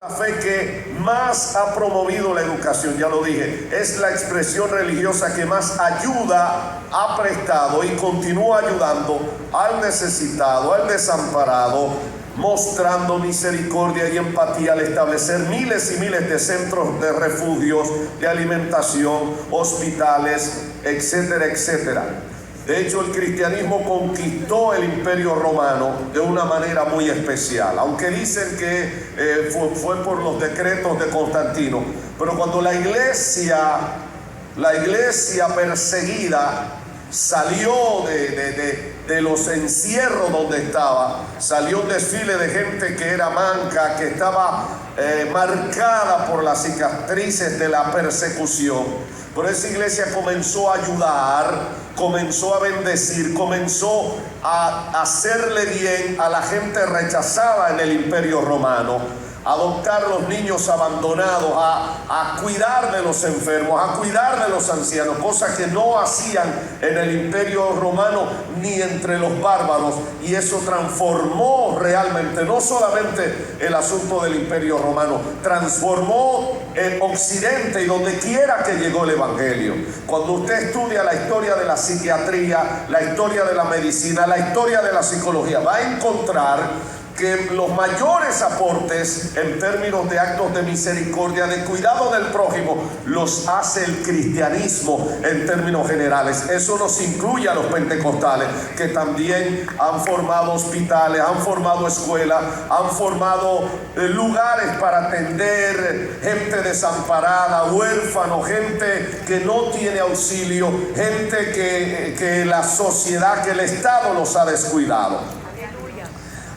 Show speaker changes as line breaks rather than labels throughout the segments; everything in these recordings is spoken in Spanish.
La fe que más ha promovido la educación, ya lo dije, es la expresión religiosa que más ayuda ha prestado y continúa ayudando al necesitado, al desamparado, mostrando misericordia y empatía al establecer miles y miles de centros de refugios, de alimentación, hospitales, etcétera, etcétera. De hecho, el cristianismo conquistó el Imperio Romano de una manera muy especial, aunque dicen que fue por los decretos de Constantino. Pero cuando la iglesia perseguida salió de los encierros donde estaba, salió un desfile de gente que era manca, que estaba marcada por las cicatrices de la persecución. Pero esa iglesia comenzó a ayudar, comenzó a bendecir, comenzó a hacerle bien a la gente rechazada en el Imperio Romano, a adoptar los niños abandonados, a cuidar de los enfermos, a cuidar de los ancianos, cosas que no hacían en el Imperio Romano ni entre los bárbaros. Y eso transformó realmente, no solamente el asunto del Imperio Romano, transformó el Occidente y donde quiera que llegó el Evangelio. Cuando usted estudia la historia de la psiquiatría, la historia de la medicina, la historia de la psicología, va a encontrar que los mayores aportes en términos de actos de misericordia, de cuidado del prójimo, los hace el cristianismo en términos generales. Eso nos incluye a los pentecostales, que también han formado hospitales, han formado escuelas, han formado lugares para atender gente desamparada, huérfanos, gente que no tiene auxilio, gente que la sociedad, que el Estado los ha descuidado.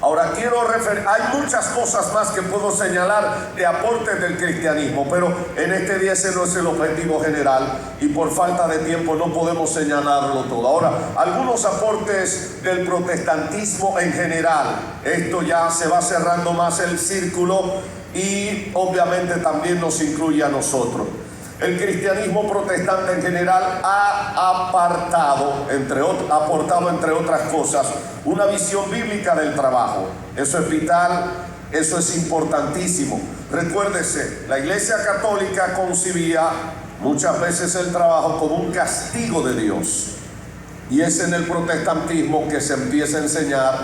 Ahora hay muchas cosas más que puedo señalar de aportes del cristianismo, pero en este día ese no es el objetivo general y por falta de tiempo no podemos señalarlo todo. Ahora, algunos aportes del protestantismo en general, esto ya se va cerrando más el círculo y obviamente también nos incluye a nosotros. El cristianismo protestante en general ha aportado, entre otras cosas, una visión bíblica del trabajo. Eso es vital, eso es importantísimo. Recuérdese, la Iglesia Católica concibía muchas veces el trabajo como un castigo de Dios. Y es en el protestantismo que se empieza a enseñar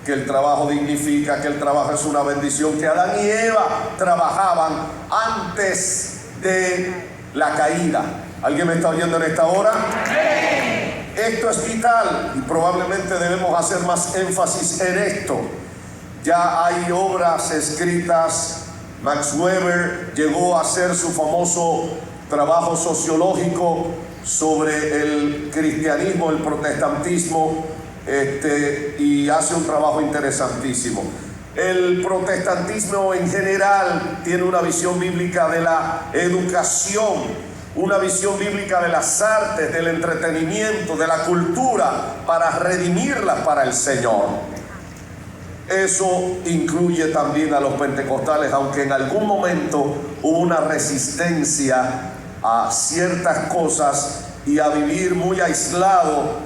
que el trabajo dignifica, que el trabajo es una bendición, que Adán y Eva trabajaban antes de la caída. ¿Alguien me está oyendo en esta hora? ¡Sí! Esto es vital y probablemente debemos hacer más énfasis en esto. Ya hay obras escritas. Max Weber llegó a hacer su famoso trabajo sociológico sobre el cristianismo, el protestantismo, y hace un trabajo interesantísimo. El protestantismo en general tiene una visión bíblica de la educación, una visión bíblica de las artes, del entretenimiento, de la cultura, para redimirlas para el Señor. Eso incluye también a los pentecostales, aunque en algún momento hubo una resistencia a ciertas cosas y a vivir muy aislado,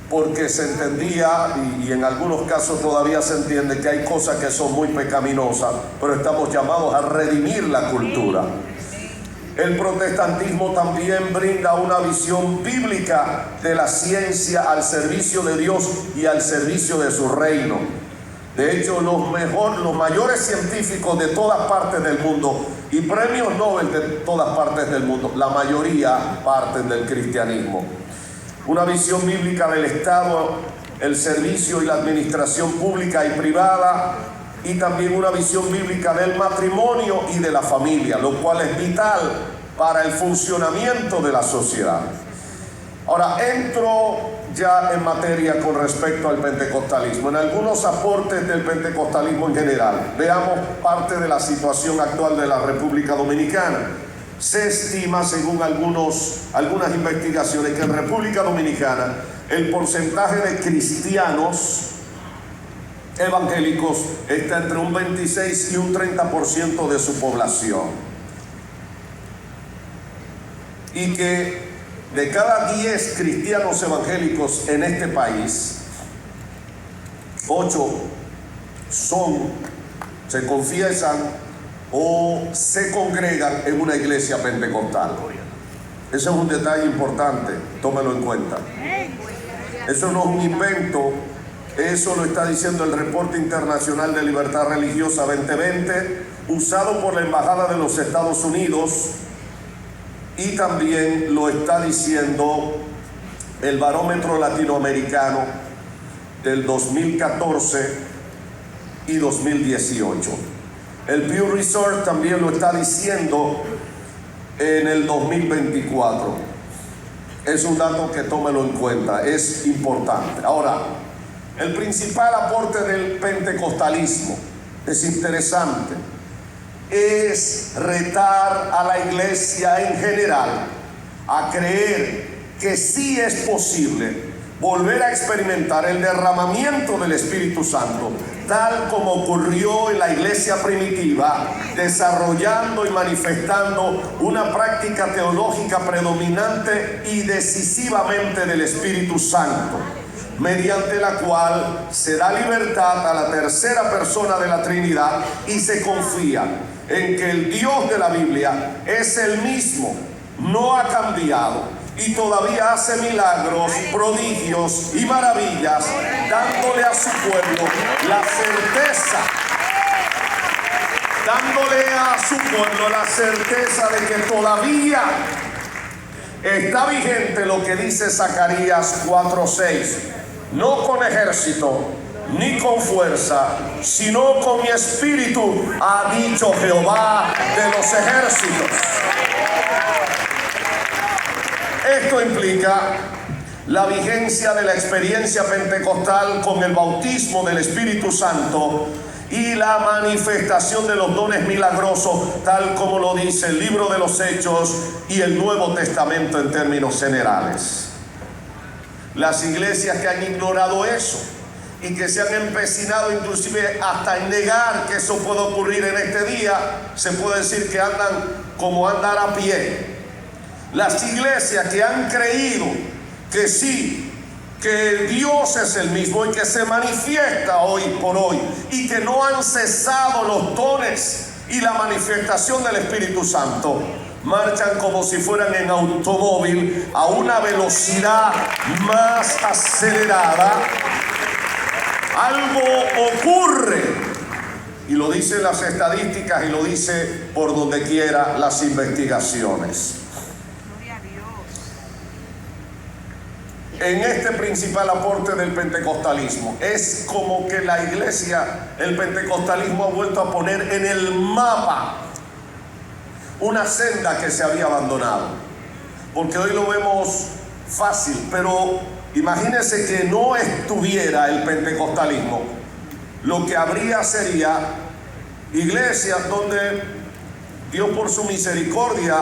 porque se entendía, y en algunos casos todavía se entiende, que hay cosas que son muy pecaminosas, pero estamos llamados a redimir la cultura. El protestantismo también brinda una visión bíblica de la ciencia al servicio de Dios y al servicio de su reino. De hecho, los mayores científicos de todas partes del mundo y premios Nobel de todas partes del mundo, la mayoría parten del cristianismo. Una visión bíblica del Estado, el servicio y la administración pública y privada, y también una visión bíblica del matrimonio y de la familia, lo cual es vital para el funcionamiento de la sociedad. Ahora, entro ya en materia con respecto al pentecostalismo, en algunos aportes del pentecostalismo en general. Veamos parte de la situación actual de la República Dominicana. Se estima, según algunas investigaciones, que en República Dominicana el porcentaje de cristianos evangélicos está entre un 26 y un 30% de su población. Y que de cada 10 cristianos evangélicos en este país, 8 se confiesan o se congregan en una iglesia pentecostal. Ese es un detalle importante, tómelo en cuenta. Eso no es un invento, eso lo está diciendo el Reporte Internacional de Libertad Religiosa 2020, usado por la Embajada de los Estados Unidos, y también lo está diciendo el Barómetro Latinoamericano del 2014 y 2018. El Pew Research también lo está diciendo en el 2024. Es un dato que tómelo en cuenta, es importante. Ahora, el principal aporte del pentecostalismo es interesante. Es retar a la iglesia en general a creer que sí es posible volver a experimentar el derramamiento del Espíritu Santo, tal como ocurrió en la iglesia primitiva, desarrollando y manifestando una práctica teológica predominante y decisivamente del Espíritu Santo, mediante la cual se da libertad a la tercera persona de la Trinidad y se confía en que el Dios de la Biblia es el mismo, no ha cambiado y todavía hace milagros, prodigios y maravillas, dándole a su pueblo la certeza, de que todavía está vigente lo que dice Zacarías 4:6. No con ejército ni con fuerza, sino con mi espíritu, ha dicho Jehová de los ejércitos. Esto implica la vigencia de la experiencia pentecostal con el bautismo del Espíritu Santo y la manifestación de los dones milagrosos, tal como lo dice el libro de los Hechos y el Nuevo Testamento en términos generales. Las iglesias que han ignorado eso y que se han empecinado inclusive hasta en negar que eso puede ocurrir en este día, se puede decir que andan como andar a pie. Las iglesias que han creído que sí, que Dios es el mismo y que se manifiesta hoy por hoy, y que no han cesado los dones y la manifestación del Espíritu Santo, marchan como si fueran en automóvil a una velocidad más acelerada. Algo ocurre, y lo dicen las estadísticas y lo dice por donde quiera las investigaciones. En este principal aporte del pentecostalismo, es como que la iglesia, el pentecostalismo ha vuelto a poner en el mapa una senda que se había abandonado, porque hoy lo vemos fácil, pero imagínense que no estuviera el pentecostalismo. Lo que habría sería iglesias donde Dios por su misericordia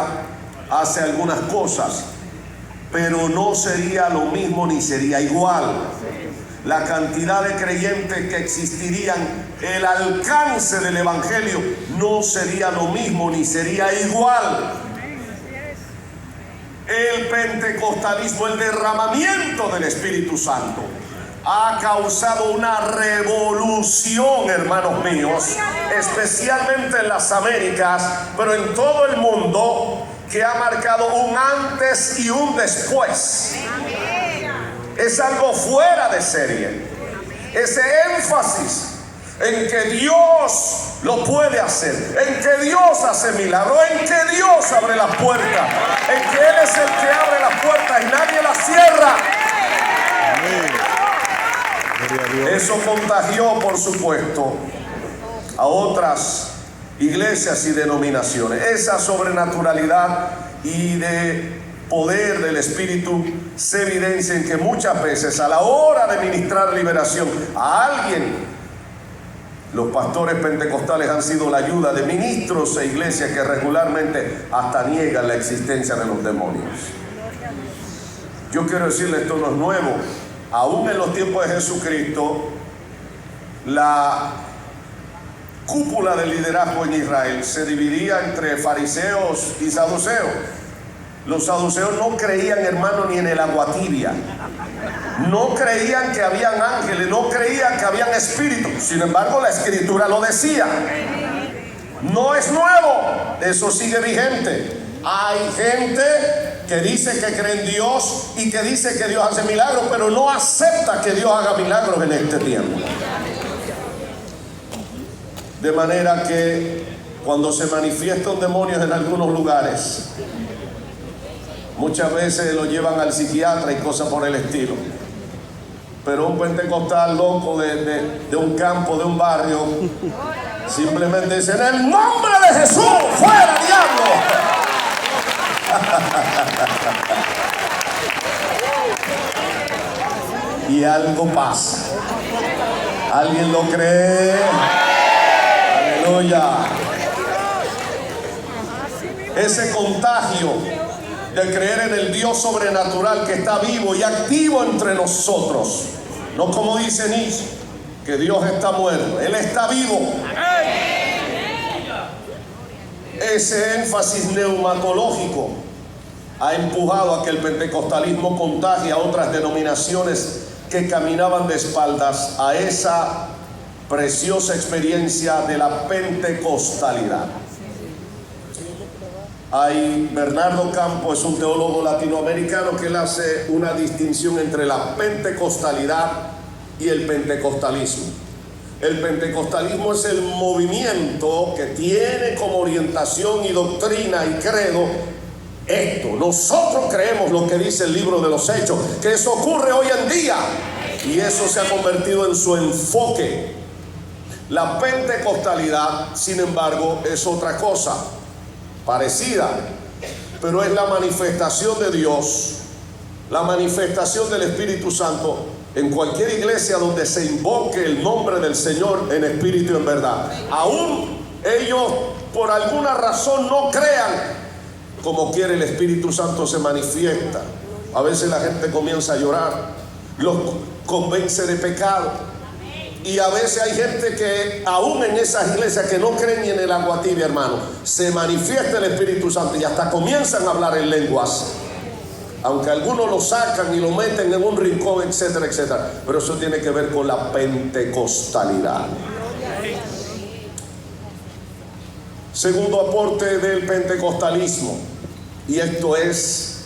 hace algunas cosas, pero no sería lo mismo ni sería igual. La cantidad de creyentes que existirían, el alcance del evangelio no sería lo mismo ni sería igual. El pentecostalismo, el derramamiento del Espíritu Santo, ha causado una revolución, hermanos míos, especialmente en las Américas, pero en todo el mundo, que ha marcado un antes y un después. Es algo fuera de serie. Ese énfasis en que Dios lo puede hacer, en que Dios hace milagros, en que Dios abre las puertas, en que Él es el que abre las puertas y nadie las cierra. Eso contagió, por supuesto, a otras iglesias y denominaciones. Esa sobrenaturalidad y de poder del Espíritu se evidencia en que muchas veces a la hora de ministrar liberación a alguien, los pastores pentecostales han sido la ayuda de ministros e iglesias que regularmente hasta niegan la existencia de los demonios. Yo quiero decirles, esto no es nuevo. Aún en los tiempos de Jesucristo, la cúpula del liderazgo en Israel se dividía entre fariseos y saduceos. Los saduceos no creían, hermano, ni en el agua tibia. No creían que habían ángeles, no creían que habían espíritus. Sin embargo, la Escritura lo decía. no es nuevo, eso sigue vigente. Hay gente que dice que cree en Dios y que dice que Dios hace milagros, pero no acepta que Dios haga milagros en este tiempo. De manera que cuando se manifiestan demonios en algunos lugares, muchas veces lo llevan al psiquiatra y cosas por el estilo. Pero un pentecostal loco de un campo, de un barrio, simplemente dice: en el nombre de Jesús, fuera diablo. Y algo pasa. ¿Alguien lo cree? Aleluya. Ese contagio de creer en el Dios sobrenatural que está vivo y activo entre nosotros, no como dice Nietzsche, que Dios está muerto, Él está vivo. Ese énfasis neumatológico ha empujado a que el pentecostalismo contagie a otras denominaciones que caminaban de espaldas a esa preciosa experiencia de la pentecostalidad. Bernardo Campo es un teólogo latinoamericano que él hace una distinción entre la pentecostalidad y el pentecostalismo. El pentecostalismo es el movimiento que tiene como orientación y doctrina y credo esto: nosotros creemos lo que dice el libro de los Hechos, que eso ocurre hoy en día, y eso se ha convertido en su enfoque. La pentecostalidad, sin embargo, es otra cosa parecida, pero es la manifestación de Dios, la manifestación del Espíritu Santo en cualquier iglesia donde se invoque el nombre del Señor en espíritu y en verdad. Aún ellos por alguna razón no crean, como quiere el Espíritu Santo se manifiesta. A veces la gente comienza a llorar, los convence de pecado. Y a veces hay gente que aún en esas iglesias que no creen ni en el agua tibia, hermano, se manifiesta el Espíritu Santo y hasta comienzan a hablar en lenguas, aunque algunos lo sacan y lo meten en un rincón, etcétera, etcétera. Pero eso tiene que ver con la pentecostalidad. Segundo aporte del pentecostalismo, y esto es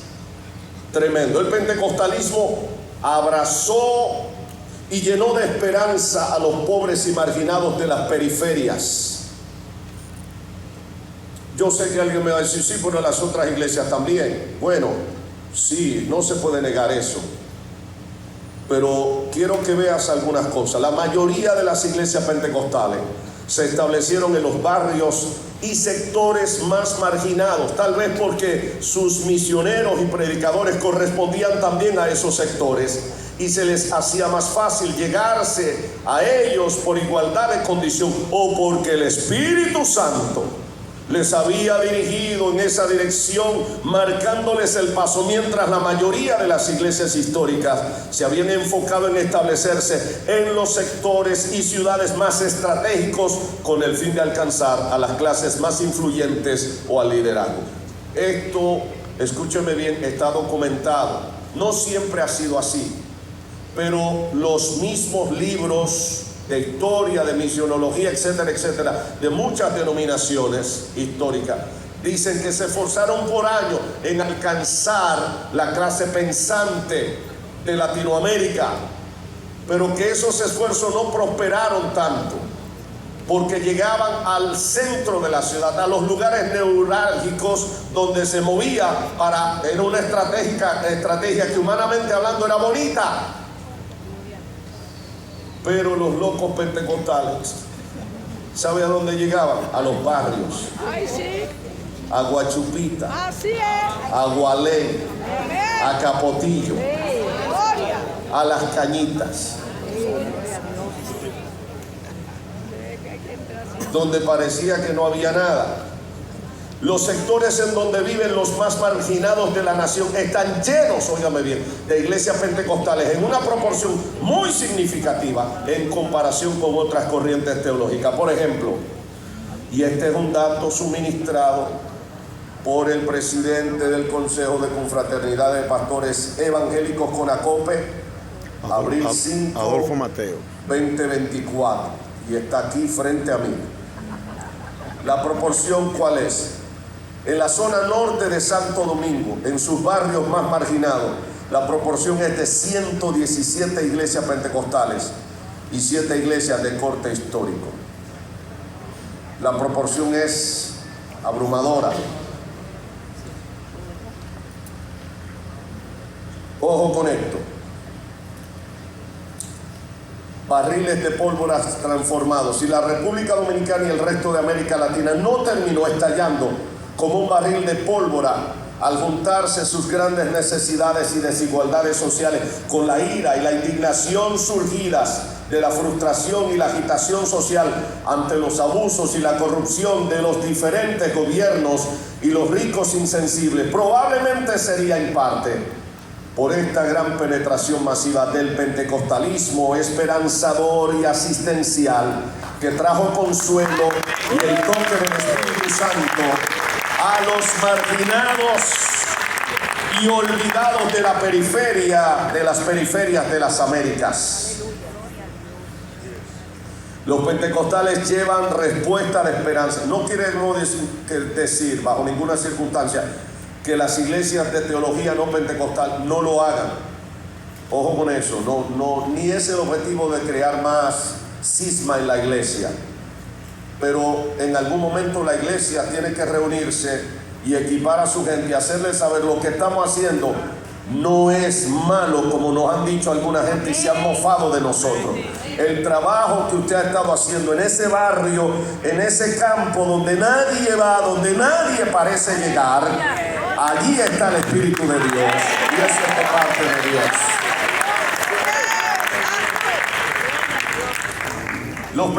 tremendo: el pentecostalismo abrazó y llenó de esperanza a los pobres y marginados de las periferias. Yo sé que alguien me va a decir: sí, pero las otras iglesias también. Bueno, sí, no se puede negar eso, pero quiero que veas algunas cosas. La mayoría de las iglesias pentecostales se establecieron en los barrios y sectores más marginados, tal vez porque sus misioneros y predicadores correspondían también a esos sectores y se les hacía más fácil llegarse a ellos por igualdad de condición, o porque el Espíritu Santo les había dirigido en esa dirección, marcándoles el paso, mientras la mayoría de las iglesias históricas se habían enfocado en establecerse en los sectores y ciudades más estratégicos con el fin de alcanzar a las clases más influyentes o al liderazgo. Esto, escúcheme bien, está documentado. No siempre ha sido así, pero los mismos libros de historia, de misionología, etcétera, etcétera, de muchas denominaciones históricas, dicen que se esforzaron por años en alcanzar la clase pensante de Latinoamérica, pero que esos esfuerzos no prosperaron tanto, porque llegaban al centro de la ciudad, a los lugares neurálgicos donde se movía era una estrategia que humanamente hablando era bonita. Pero los locos pentecostales, ¿sabe a dónde llegaban? A los barrios.
Ay, sí.
A Guachupita,
Así es.
a Gualey, a Capotillo,
Gloria.
a Las Cañitas, donde parecía que no había nada. Los sectores en donde viven los más marginados de la nación están llenos, óigame bien, de iglesias pentecostales en una proporción muy significativa en comparación con otras corrientes teológicas. Por ejemplo, y este es un dato suministrado por el presidente del Consejo de Confraternidad de Pastores Evangélicos CONACOPE, abril 5,
Adolfo Mateo,
2024, y está aquí frente a mí. ¿La proporción cuál es? En la zona norte de Santo Domingo, en sus barrios más marginados, la proporción es de 117 iglesias pentecostales y 7 iglesias de corte histórico. La proporción es abrumadora. Ojo con esto. Barriles de pólvora transformados. Si la República Dominicana y el resto de América Latina no terminó estallando como un barril de pólvora al juntarse sus grandes necesidades y desigualdades sociales con la ira y la indignación surgidas de la frustración y la agitación social ante los abusos y la corrupción de los diferentes gobiernos y los ricos insensibles, probablemente sería en parte por esta gran penetración masiva del pentecostalismo esperanzador y asistencial que trajo consuelo y el toque del Espíritu Santo a los marginados y olvidados de la periferia, de las periferias de las Américas. Los pentecostales llevan respuesta de esperanza. No queremos decir bajo ninguna circunstancia que las iglesias de teología no pentecostal no lo hagan. Ojo con eso, ni es el objetivo de crear más cisma en la iglesia. Pero en algún momento la iglesia tiene que reunirse y equipar a su gente y hacerles saber lo que estamos haciendo no es malo, como nos han dicho alguna gente y se han mofado de nosotros. El trabajo que usted ha estado haciendo en ese barrio, en ese campo donde nadie va, donde nadie parece llegar, allí está el Espíritu de Dios y eso es de parte de Dios. Los